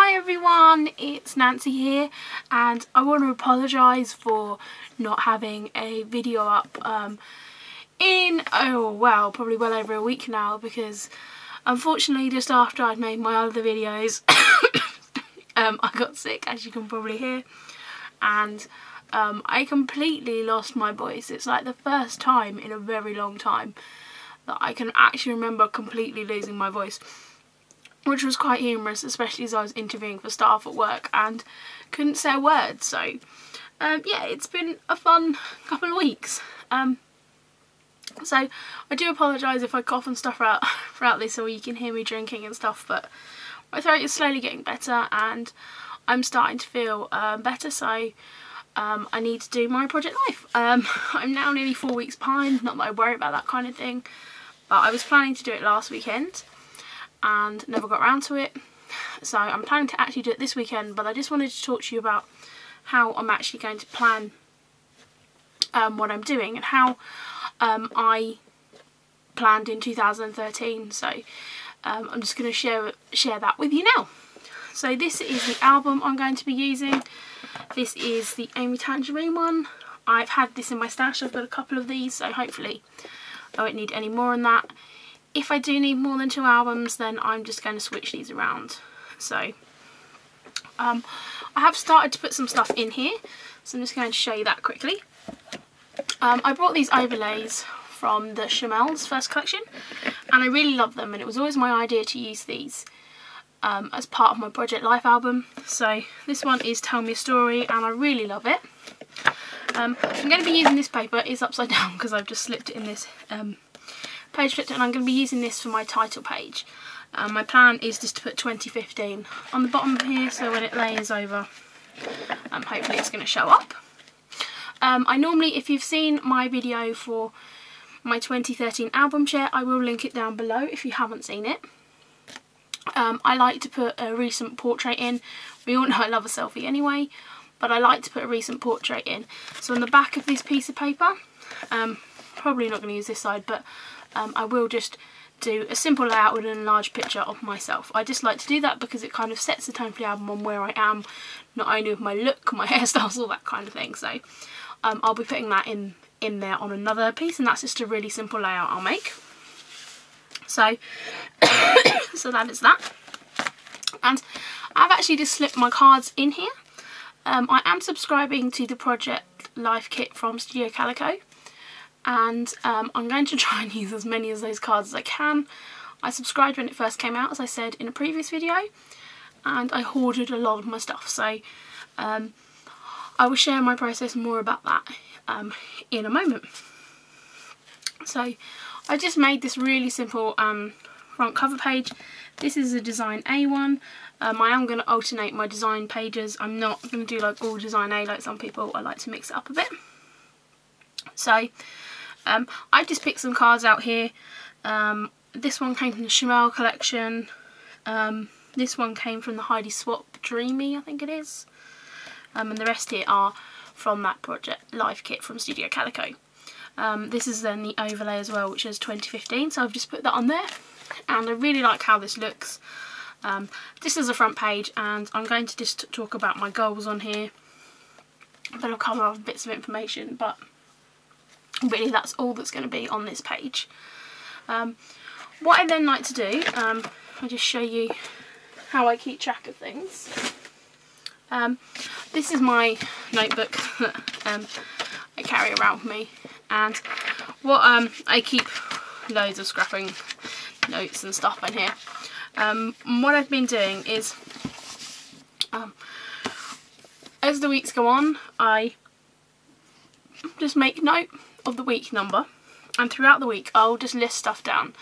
Hi everyone, it's Nancy here, and I want to apologise for not having a video up in, probably well over a week now, because unfortunately just after I'd made my other videos I got sick, as you can probably hear, and I completely lost my voice. It's like the first time in a very long time that I can actually remember completely losing my voice, which was quite humorous, especially as I was interviewing for staff at work and couldn't say a word. So yeah, it's been a fun couple of weeks. So I do apologise if I cough and stuff throughout this, or you can hear me drinking and stuff, but my throat is slowly getting better and I'm starting to feel better, so I need to do my Project Life. I'm now nearly 4 weeks behind, not that I worry about that kind of thing, but I was planning to do it last weekend and never got around to it, so I'm planning to actually do it this weekend. But I just wanted to talk to you about how I'm actually going to plan what I'm doing and how I planned in 2013. So I'm just going to share that with you now. So this is the album I'm going to be using. This is the Amy Tangerine one. I've had this in my stash. I've got a couple of these, so hopefully I won't need any more than that. If I do need more than 2 albums, then I'm just going to switch these around. So I have started to put some stuff in here, so I'm just going to show you that quickly. I brought these overlays from the Chamel's first collection, and I really love them, and it was always my idea to use these as part of my Project Life album. So this one is Tell Me a Story, and I really love it. I'm going to be using this paper. It's upside down because I've just slipped it in this page flipped, and I'm going to be using this for my title page. My plan is just to put 2015 on the bottom here, so when it layers over, hopefully it's going to show up. I normally, if you've seen my video for my 2013 album share, I will link it down below if you haven't seen it. I like to put a recent portrait in. We all know I love a selfie anyway, but I like to put a recent portrait in. So on the back of this piece of paper, probably not going to use this side, but I will just do a simple layout with an enlarged picture of myself. I just like to do that because it kind of sets the tone for the album on where I am, not only with my look, my hairstyles, all that kind of thing. So I'll be putting that in there on another piece, and that's just a really simple layout I'll make. So so that is that. And I've actually just slipped my cards in here. I am subscribing to the Project Life kit from Studio Calico, and I'm going to try and use as many of those cards as I can. I subscribed when it first came out, as I said in a previous video, and I hoarded a lot of my stuff. So I will share my process more about that in a moment. So I just made this really simple front cover page. This is a design A one. I am going to alternate my design pages. I'm not going to do like all design A like some people. I like to mix it up a bit. So I've just picked some cards out here. This one came from the Chamel collection. This one came from the Heidi Swapp Dreamy, I think it is. And the rest here are from that Project Life kit from Studio Calico. This is then the overlay as well, which is 2015, so I've just put that on there, and I really like how this looks. This is the front page, and I'm going to just talk about my goals on here. Then I'll cover off bits of information, but really that's all that's going to be on this page. What I then like to do, I'll just show you how I keep track of things. This is my notebook that I carry around with me, and what I keep loads of scrapping notes and stuff in here. What I've been doing is, as the weeks go on, I just make note of the week number, and throughout the week I'll just list stuff down.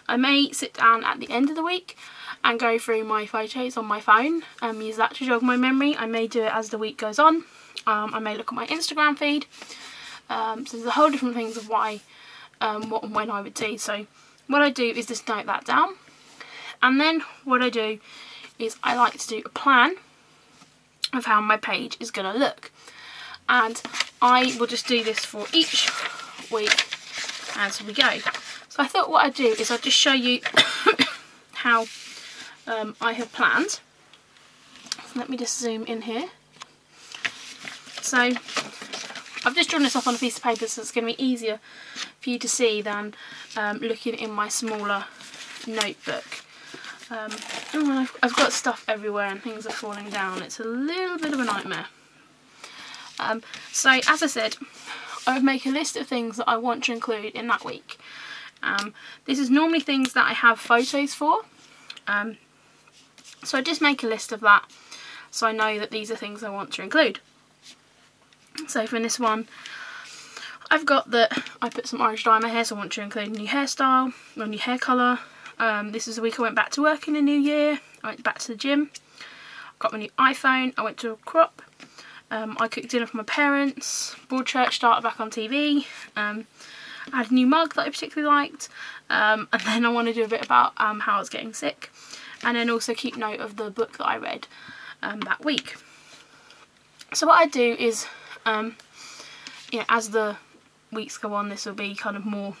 I may sit down at the end of the week and go through my photos on my phone, use that to jog my memory. I may do it as the week goes on. I may look at my Instagram feed. So there's a whole different things of what and when I would do. So what I do is just note that down, and then what I do is I like to do a plan of how my page is going to look, and I will just do this for each week as we go. So I thought what I'd do is I'd just show you how I have planned. Let me just zoom in here. So I've just drawn this off on a piece of paper, so it's going to be easier for you to see than looking in my smaller notebook. I've got stuff everywhere and things are falling down. It's a little bit of a nightmare. So as I said, I would make a list of things that I want to include in that week. This is normally things that I have photos for. So I just make a list of that so I know that these are things I want to include. So for this one, I've got that I put some orange dye in my hair, so I want to include a new hairstyle, or new hair colour. This is the week I went back to work in the new year. I went back to the gym. I got my new iPhone. I went to a crop. I cooked dinner for my parents. Broadchurch started back on TV. I had a new mug that I particularly liked. And then I want to do a bit about how I was getting sick. And then also keep note of the book that I read that week. So what I do is, you know, as the weeks go on, this will be kind of more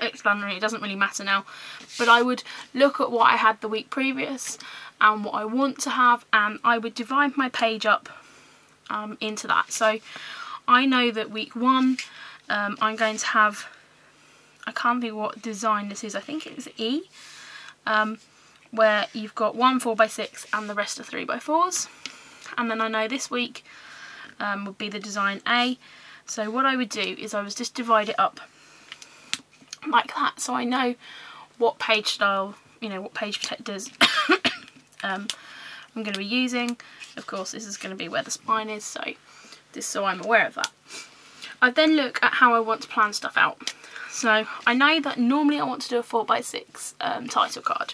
explanatory. It doesn't really matter now, but I would look at what I had the week previous and what I want to have, and I would divide my page up into that. So I know that week 1 I'm going to have, I can't think what design this is, I think it's E, where you've got 1 4x6 and the rest are 3x4s. And then I know this week would be the design A. So what I would do is I would just divide it up like that, so I know what page style, you know, what page protectors I'm going to be using. Of course, this is going to be where the spine is, so just so I'm aware of that. I then look at how I want to plan stuff out. So I know that normally I want to do a 4x6 title card.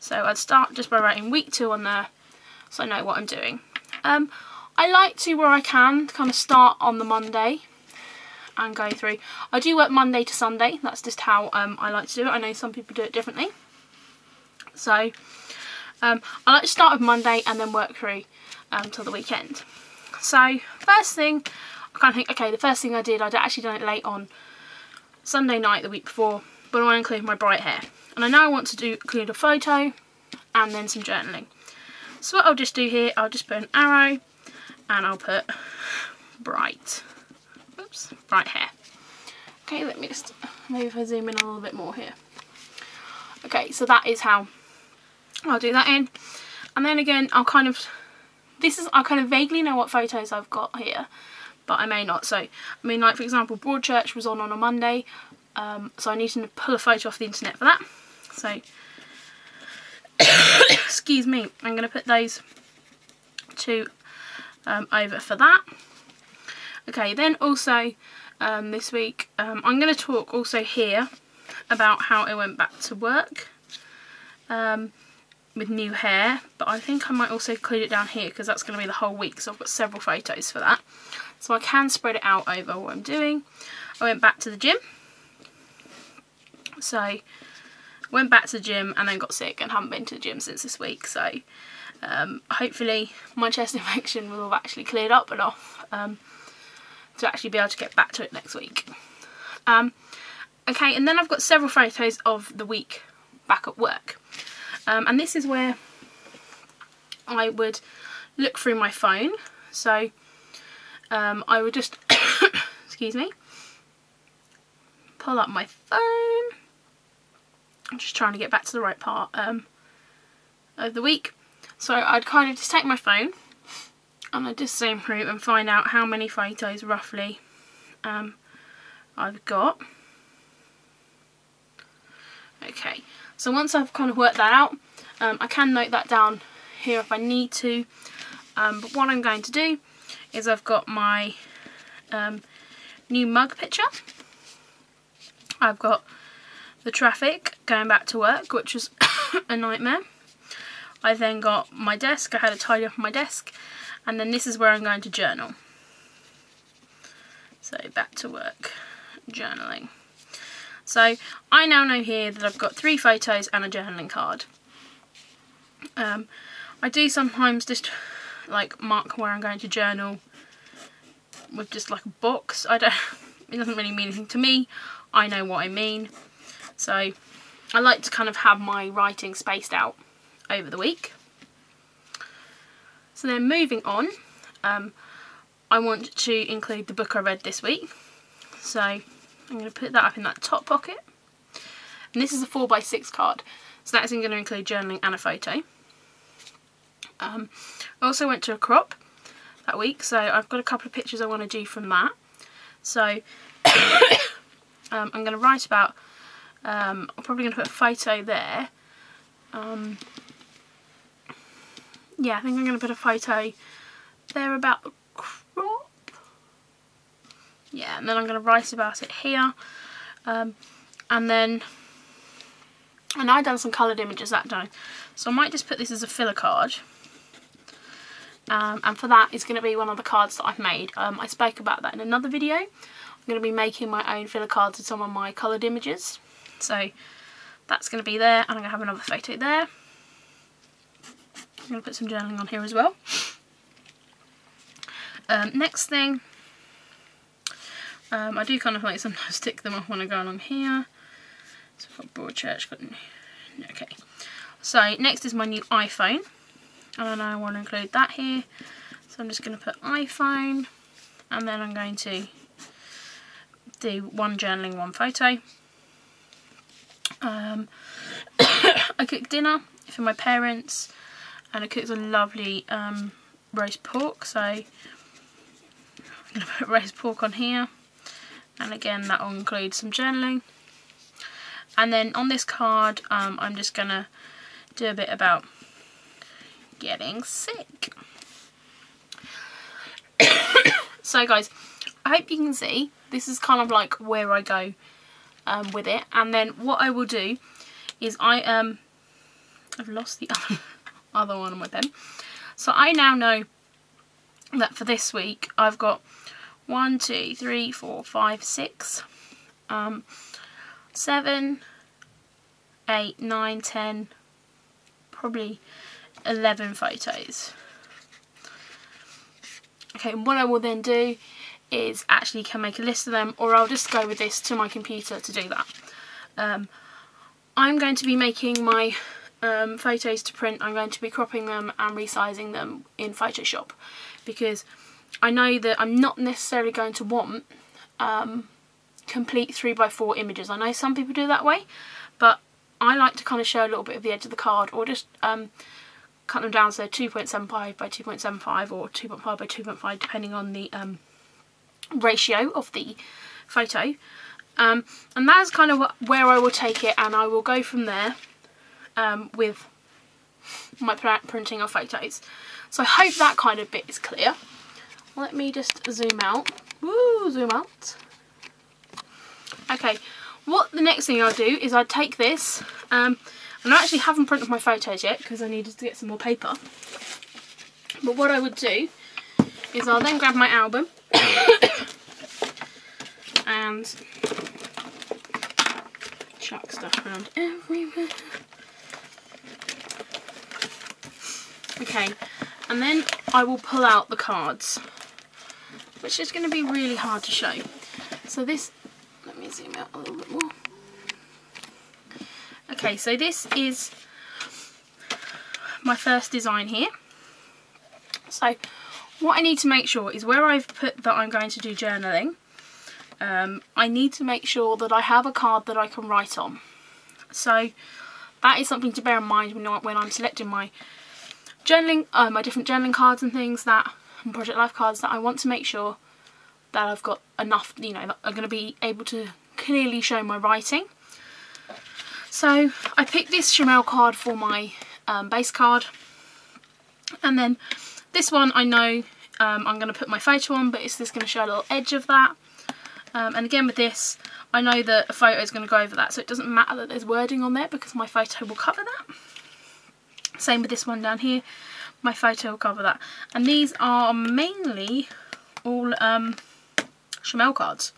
So I'd start just by writing week 2 on there, so I know what I'm doing. I like to, where I can, kind of start on the Monday and go through. I do work Monday to Sunday. That's just how I like to do it. I know some people do it differently. So I like to start with Monday and then work through till the weekend. So first thing, I kind of think, okay, the first thing I'd actually done it late on Sunday night the week before, but I want to include my bright hair. And I know I want to include a photo and then some journaling. So what I'll just do here, I'll just put an arrow and I'll put bright. Oops, bright hair. Okay, let me just, maybe if I zoom in a little bit more here. Okay, so that is how I'll do that in. And then again, I'll kind of, I kind of vaguely know what photos I've got here, but I may not. So, I mean, like for example, Broadchurch was on a Monday, so I need to pull a photo off the internet for that. So, excuse me, I'm going to put those 2 over for that. Okay, then also this week I'm going to talk also here about how I went back to work with new hair, but I think I might also include it down here because that's going to be the whole week, so I've got several photos for that. So I can spread it out over what I'm doing. I went back to the gym. So I went back to the gym and then got sick and haven't been to the gym since this week, so hopefully my chest infection will have actually cleared up enough to actually be able to get back to it next week. Okay, and then I've got several photos of the week back at work. And this is where I would look through my phone. So I would just, excuse me, pull up my phone. I'm just trying to get back to the right part of the week. So I'd kind of just take my phone and I'd just zoom through and find out how many photos roughly I've got. Okay, so once I've kind of worked that out, I can note that down here if I need to, but what I'm going to do is I've got my new mug picture. I've got the traffic going back to work, which was a nightmare. I then got my desk, I had to tidy up my desk, and then this is where I'm going to journal. So back to work, journaling. So I now know here that I've got 3 photos and a journaling card. I do sometimes just like mark where I'm going to journal with just like a box. It doesn't really mean anything to me. I know what I mean. So I like to kind of have my writing spaced out over the week. So then moving on, I want to include the book I read this week. So I'm going to put that up in that top pocket. And this is a 4x6 card. So that's going to include journaling and a photo. I also went to a crop that week, so I've got a couple of pictures I want to do from that. So I'm going to write about, I'm probably going to put a photo there. Yeah, I think I'm going to put a photo there about the crop. Yeah, and then I'm going to write about it here. And then, and I've done some coloured images that day, so I might just put this as a filler card. And for that, it's going to be one of the cards that I've made. I spoke about that in another video. I'm going to be making my own filler cards with some of my coloured images. So that's going to be there, and I'm going to have another photo there. I'm going to put some journaling on here as well. Next thing, I do kind of like sometimes stick them off when I go along here. So I've got Broadchurch, okay. So next is my new iPhone, and I want to include that here. So I'm just going to put iPhone, and then I'm going to do one journaling, one photo. I cooked dinner for my parents, and I cooked a lovely roast pork, so I'm going to put roast pork on here, and again that will include some journaling. And then on this card I'm just going to do a bit about getting sick. So guys, I hope you can see this is kind of like where I go with it. And then what I will do is I've lost the other one on my pen. So I now know that for this week I've got 1, 2, 3, 4, 5, 6, 7, 8, 9, 10, probably 11 photos. Okay, and what I will then do is actually can make a list of them, or I'll just go with this to my computer to do that. I'm going to be making my photos to print. I'm going to be cropping them and resizing them in Photoshop, because I know that I'm not necessarily going to want complete 3x4 images. I know some people do it that way, but I like to kind of show a little bit of the edge of the card, or just cut them down, so 2.75 by 2.75 or 2.5 by 2.5, depending on the ratio of the photo. And that's kind of where I will take it, and I will go from there with my printing of photos. So I hope that kind of bit is clear. Let me just zoom out. Woo, zoom out. Okay, what the next thing I'll do is I'll take this, and I actually haven't printed my photos yet because I needed to get some more paper. But what I would do is I'll then grab my album and chuck stuff around everywhere. Okay, and then I will pull out the cards, which is going to be really hard to show. So this, let me zoom out a little bit more. Okay, so this is my first design here. So what I need to make sure is where I've put that I'm going to do journaling, I need to make sure that I have a card that I can write on. So that is something to bear in mind when I'm selecting my journaling, my different journaling cards and things, that, and Project Life cards, that I want to make sure that I've got enough, you know, that I'm going to be able to clearly show my writing. So I picked this Chamel card for my base card, and then this one I know I'm going to put my photo on, but it's just going to show a little edge of that. And again with this, I know that a photo is going to go over that, so it doesn't matter that there's wording on there because my photo will cover that. Same with this one down here, my photo will cover that. And these are mainly all Chamel cards.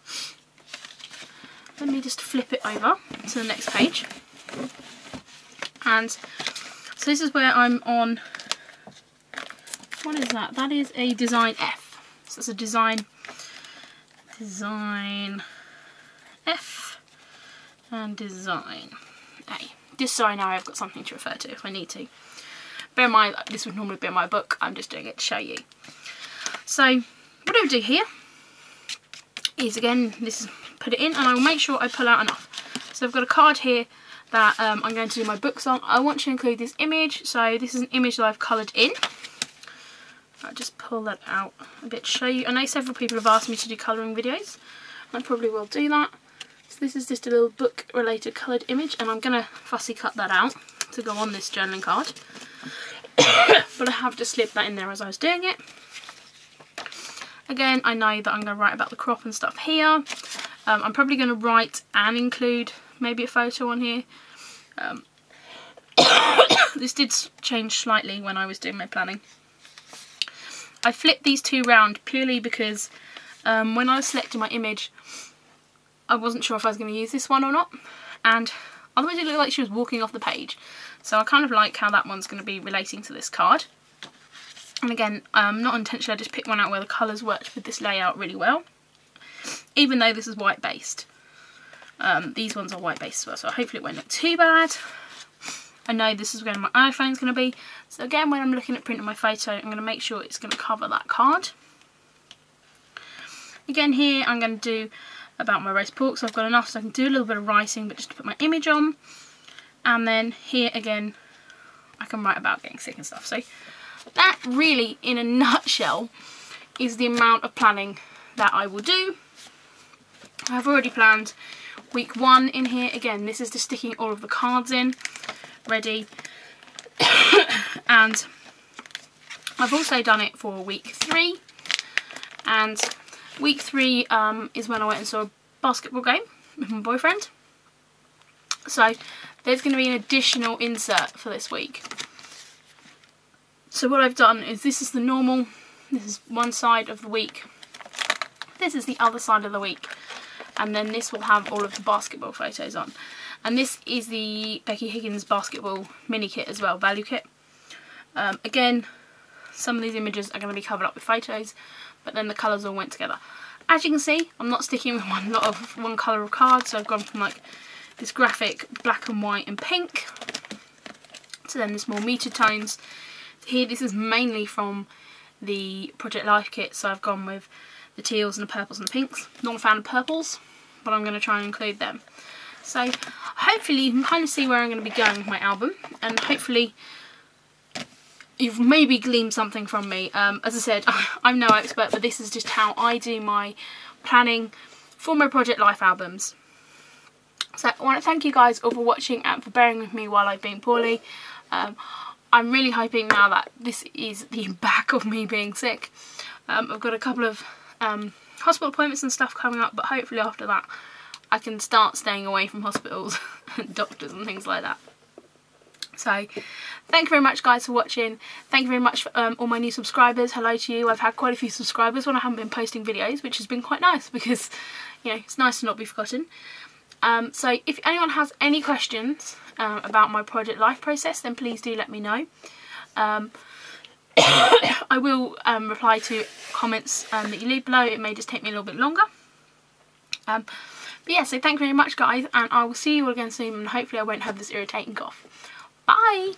Let me just flip it over to the next page. And so this is where I'm on, what is that? That is a design F. So it's a design F and design A. Just so I know I've got something to refer to if I need to. bear in mind this would normally be in my book, I'm just doing it to show you. So what I would do here is, again, this is put it in, and I will make sure I pull out enough. So I've got a card here that I'm going to do my books on. I want to include this image, so this is an image that I've coloured in. I'll just pull that out a bit to show you. I know several people have asked me to do colouring videos. I probably will do that. So this is just a little book related coloured image, and I'm going to fussy cut that out to go on this journaling card. But I have just slipped that in there as I was doing it. Again, I know that I'm going to write about the crop and stuff here. I'm probably going to write and include maybe a photo on here. This did change slightly when I was doing my planning. I flipped these two round purely because when I was selecting my image, I wasn't sure if I was going to use this one or not, and otherwise it looked like she was walking off the page. So I kind of like how that one's going to be relating to this card. And again, not intentionally, I just picked one out where the colours worked with this layout really well. Even though this is white based. These ones are white based as well, so hopefully it won't look too bad. I know this is where my iPhone's going to be. So again, when I'm looking at printing my photo, I'm going to make sure it's going to cover that card. Again here, I'm going to do about my roast pork, so I've got enough so I can do a little bit of writing, but just to put my image on. And then here again, I can write about getting sick and stuff. So that really, in a nutshell, is the amount of planning that I will do. I've already planned week 1 in here. Again, this is just sticking all of the cards in, ready. And I've also done it for week 3. And week 3 is when I went and saw a basketball game with my boyfriend. So there's going to be an additional insert for this week. So what I've done is, this is the normal, this is one side of the week, this is the other side of the week, and then this will have all of the basketball photos on. And this is the Becky Higgins basketball mini kit as well, value kit. Again, some of these images are going to be covered up with photos, but then the colours all went together. As you can see, I'm not sticking with one colour of cards, so I've gone from like this graphic black and white and pink to then this more muted tones. Here, this is mainly from the Project Life kit, so I've gone with the teals and the purples and the pinks. Not a fan of purples, but I'm going to try and include them. So hopefully you can kind of see where I'm going to be going with my album, and hopefully you've maybe gleaned something from me. As I said, I'm no expert, but this is just how I do my planning for my Project Life albums. So I want to thank you guys all for watching and for bearing with me while I've been poorly. I'm really hoping now that this is the back of me being sick. I've got a couple of hospital appointments and stuff coming up, but hopefully after that I can start staying away from hospitals and doctors and things like that. So thank you very much guys for watching. Thank you very much for all my new subscribers. Hello to you. I've had quite a few subscribers when I haven't been posting videos, which has been quite nice because, you know, it's nice to not be forgotten. So if anyone has any questions about my Project Life process, then please do let me know. I will reply to comments that you leave below. It may just take me a little bit longer. But yeah, so thank you very much guys, and I will see you all again soon, and hopefully I won't have this irritating cough. Bye!